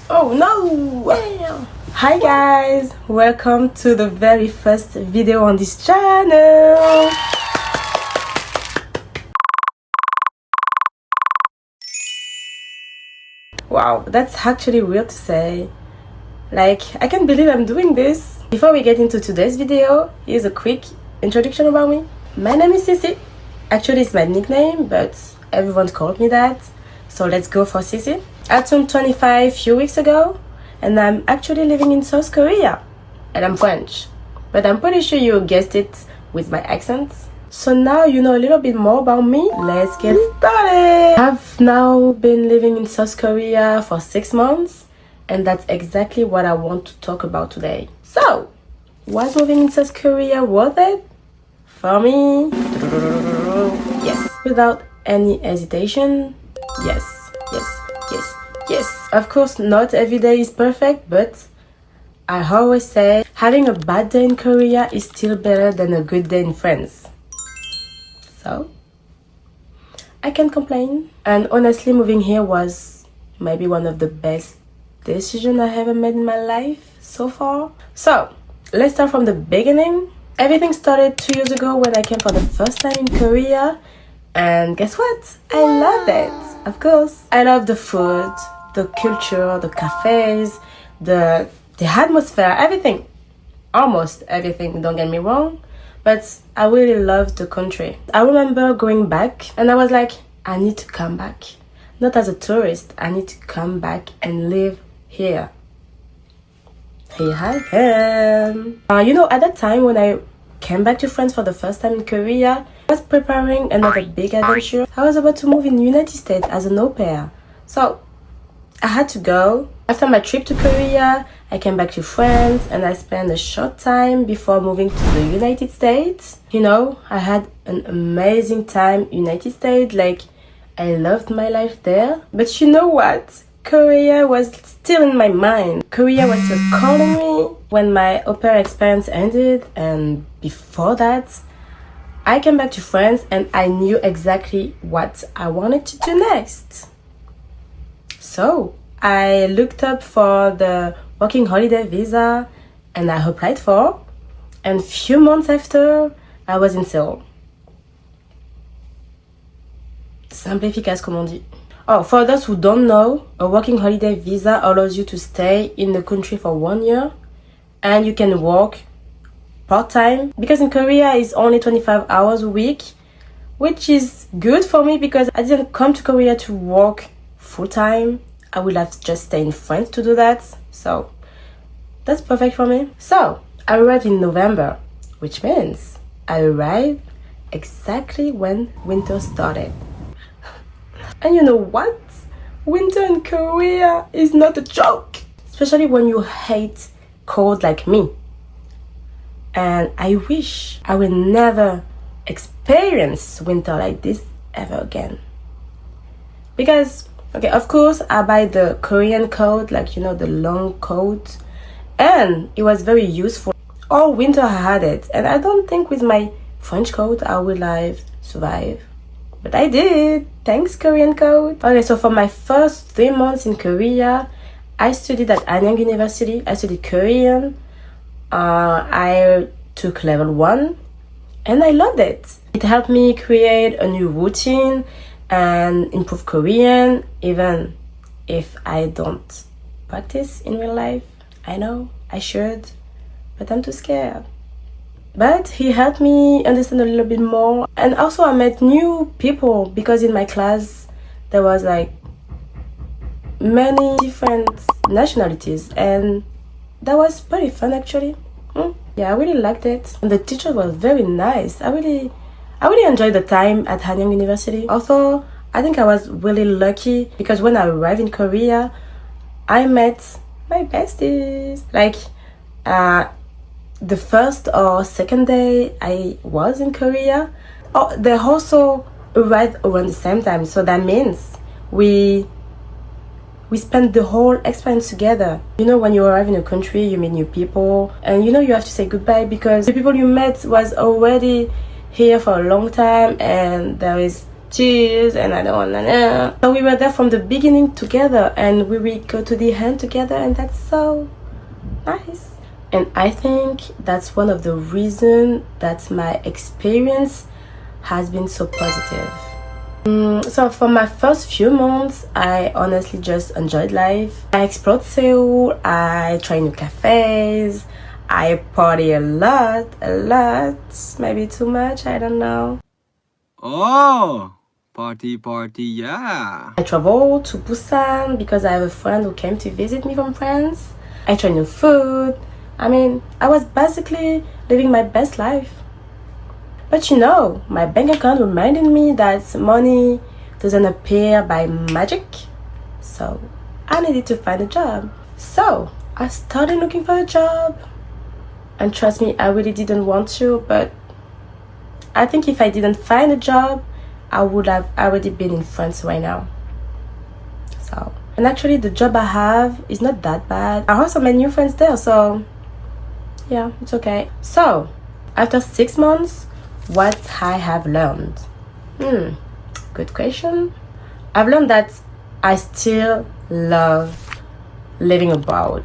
Oh no! Damn. Hi guys, welcome to the very first video on this channel. Wow, that's actually weird to say. Like, I can't believe I'm doing this. Before we get into today's video, here's a quick introduction about me. My name is Sysy. Actually, it's my nickname, but everyone called me that. So let's go for Sysy. I turned 25 a few weeks ago, and I'm actually living in South Korea. And I'm French. But I'm pretty sure you guessed it with my accent. So now you know a little bit more about me. Let's get started. I've now been living in South Korea for 6 months, and that's exactly what I want to talk about today. So, was moving in South Korea worth it? For me, yes. Without any hesitation, yes. Of course, not every day is perfect, but I always say having a bad day in Korea is still better than a good day in France. So, I can't complain. And honestly, moving here was maybe one of the best decisions I ever made in my life so far. So, let's start from the beginning. Everything started 2 years ago when I came for the first time in Korea. And guess what? I loved it. Of course. I love the food, the culture, the cafes, the atmosphere, everything. Almost everything, don't get me wrong. But I really loved the country. I remember going back and I was like, I need to come back. Not as a tourist, I need to come back and live here. Here I am. At that time when I came back to France for the first time in Korea, I was preparing another big adventure. I was about to move in the United States as an au pair. So I had to go. After my trip to Korea, I came back to France and I spent a short time before moving to the United States. I had an amazing time in the United States. Like, I loved my life there. But you know what? Korea was still in my mind. Korea was still calling me when my au pair experience ended. And before that, I came back to France and I knew exactly what I wanted to do next. So I looked up for the working holiday visa and I applied for. And a few months after, I was in Seoul. Simple, efficace, comme on dit. Oh, for those who don't know, a working holiday visa allows you to stay in the country for 1 year and you can work part-time, because in Korea it's only 25 hours a week, which is good for me because I didn't come to Korea to work full-time. I would have just stayed in France to do that, so that's perfect for me. So I arrived in November, which means I arrived exactly when winter started. And you know what? Winter in Korea is not a joke, especially when you hate cold like me. And I wish I will never experience winter like this ever again. Because, okay, of course, I buy the Korean coat, like, the long coat. And it was very useful. All winter I had it. And I don't think with my French coat I will have survived. But I did. Thanks, Korean coat. Okay, so for my first 3 months in Korea, I studied at Hanyang University. I studied Korean. I took level 1 and I loved it. It helped me create a new routine and improve Korean, even if I don't practice in real life. I know I should, but I'm too scared. But he helped me understand a little bit more. And also I met new people because in my class there was like many different nationalities and that was pretty fun actually. Yeah, I really liked it. And the teacher was very nice. I really enjoyed the time at Hanyang University. Also, I think I was really lucky because when I arrived in Korea, I met my besties. Like, the first or second day I was in Korea, they also arrived around the same time. So that means we spent the whole experience together. When you arrive in a country, you meet new people and you have to say goodbye because the people you met was already here for a long time and there is cheers, and I don't wanna know. So we were there from the beginning together, and we will go to the end together, and that's so nice. And I think that's one of the reasons that my experience has been so positive. So for my first few months, I honestly just enjoyed life. I explored Seoul, I tried new cafes, I party a lot, maybe too much, I don't know. Oh, party, yeah. I traveled to Busan because I have a friend who came to visit me from France. I tried new food. I mean, I was basically living my best life. But you know, my bank account reminded me that money doesn't appear by magic. So I needed to find a job. So I started looking for a job. And trust me, I really didn't want to, but I think if I didn't find a job, I would have already been in France right now. So, and actually the job I have is not that bad. I also made new friends there, so yeah, it's okay. So, after 6 months, what I have learned? Good question. I've learned that I still love living abroad.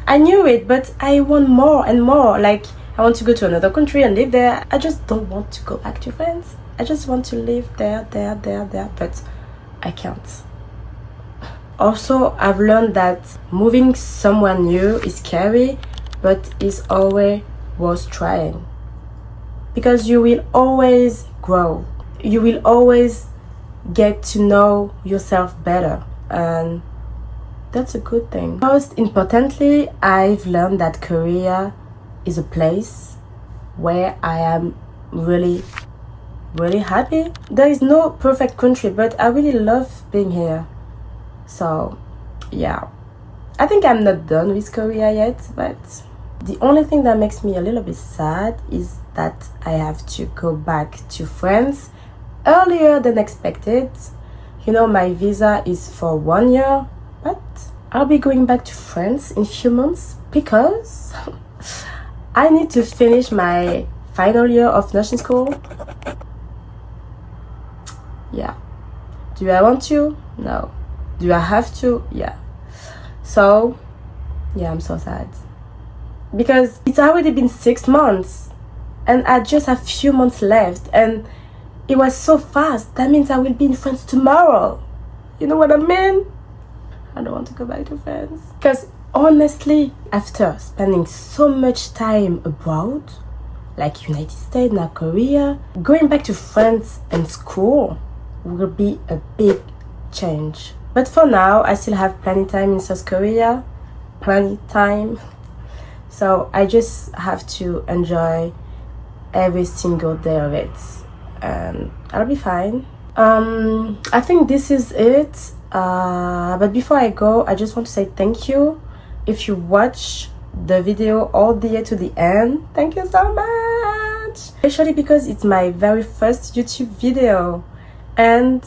I knew it, but I want more and more. Like, I want to go to another country and live there. I just don't want to go back to France. I just want to live there, but I can't. Also, I've learned that moving somewhere new is scary, but it's always worth trying. Because you will always grow. You will always get to know yourself better. And that's a good thing. Most importantly, I've learned that Korea is a place where I am really happy. There is no perfect country, but I really love being here. So yeah, I think I'm not done with Korea yet, but the only thing that makes me a little bit sad is that I have to go back to France earlier than expected. You know, my visa is for 1 year, but I'll be going back to France in a few months because I need to finish my final year of nursing school. Yeah. Do I want to? No. Do I have to? Yeah. So, yeah, I'm so sad. Because it's already been 6 months and I just have few months left and it was so fast. That means I will be in France tomorrow. You know what I mean? I don't want to go back to France. Because honestly, after spending so much time abroad, like United States, now Korea, going back to France and school will be a big change. But for now, I still have plenty time in South Korea. Plenty time. So I just have to enjoy every single day of it. And I'll be fine. I think this is it. But before I go, I just want to say thank you. If you watch the video all the way to the end, thank you so much. Especially because it's my very first YouTube video. And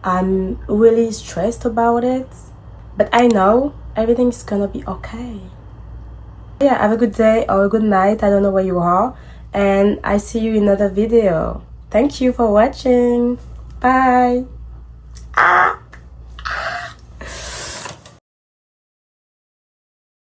I'm really stressed about it. But I know everything's gonna be okay. Yeah, have a good day or a good night. I don't know where you are. And I see you in another video. Thank you for watching. Bye.